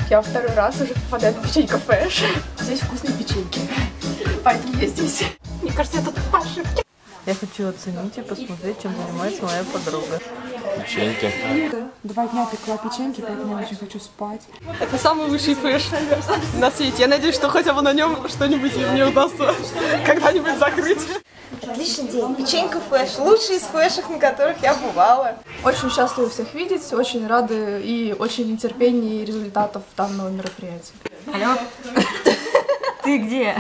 Я второй раз уже попадаю на печенька Фэш. Здесь вкусные печеньки, поэтому я здесь. Мне кажется, я тут по ошибке. Я хочу оценить и посмотреть, чем занимается моя подруга. Печеньки. 2 дня пекла печеньки, поэтому я очень хочу спать. Это самый высший фэш на свете. Я надеюсь, что хотя бы на нем что-нибудь мне удастся когда-нибудь закрыть. Отличный день. Печенька Фэш. Лучший из фэшек, на которых я бывала. Очень счастлива всех видеть, очень рады и очень нетерпение результатов данного мероприятия. Алло, ты где?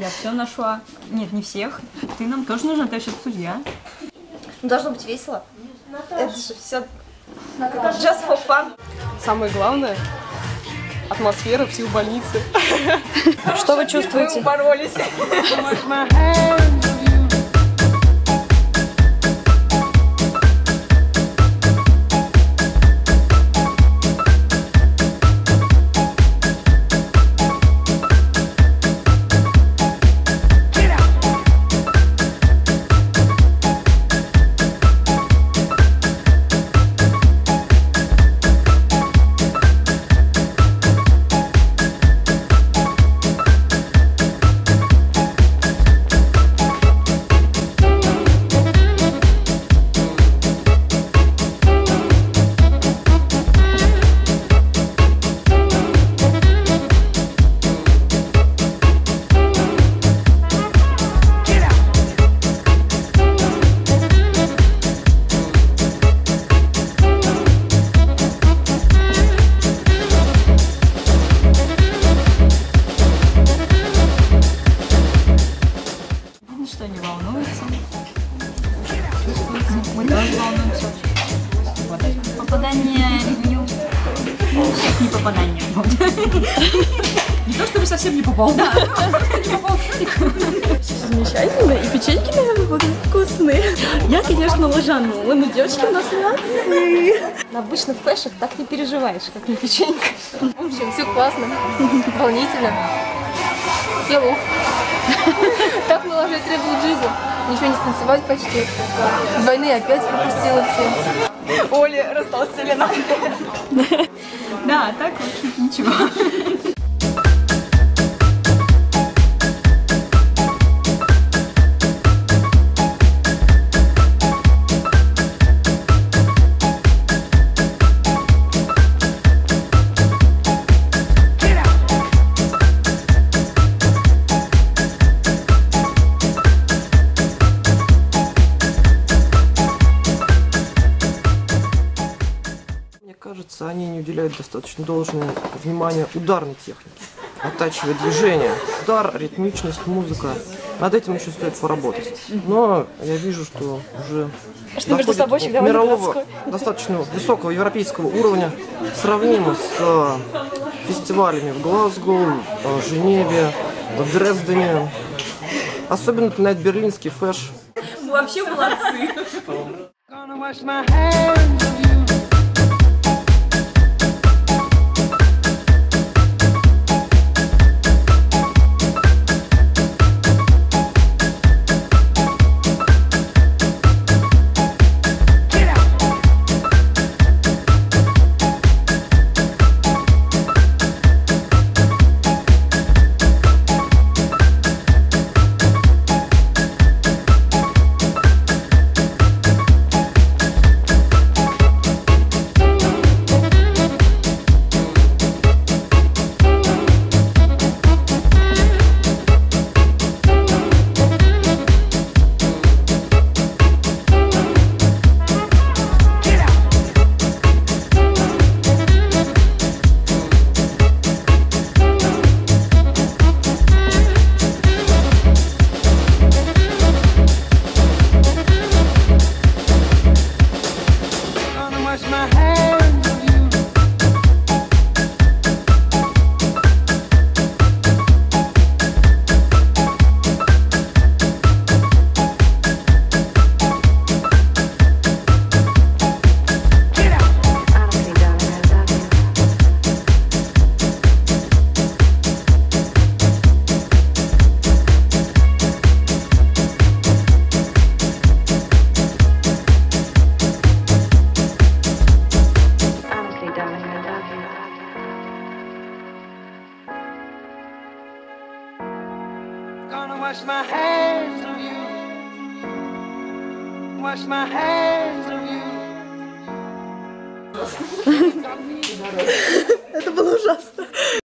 Я все нашла. Нет, не всех. Ты нам тоже нужна, ты вообще судья. Должно быть весело. Это же все just for fun. Самое главное — атмосфера психбольницы. Что вы чувствуете? Мы боролись. Что не волнуется. Чувствуется. Мы тоже волнуемся. Попадание ревью. Всех не попадание. Не то чтобы совсем не попал. Да, просто не попал. Замечательно, и печеньки, наверное, будут вкусные. Я, конечно, лажанула, но девочки у нас молодцы. На обычных фэшах так не переживаешь, как на печеньках. В общем, все классно, волнительно. Я лох. Так мы уже требовали джигу. Ничего не станцевать почти. С войны опять пропустила все. Оля растолстелена. Да, так вот ничего. Кажется, они не уделяют достаточно должное внимание ударной технике, оттачивая движение, удар, ритмичность, музыка. Над этим еще стоит поработать. Но я вижу, что уже доходит до мирового, достаточно высокого европейского уровня, сравнимо с фестивалями в Глазго, в Женеве, в Дрездене. Особенно напоминает берлинский фэш. Вообще молодцы. wash my hands of you. Wash my hands of you. Это было ужасно.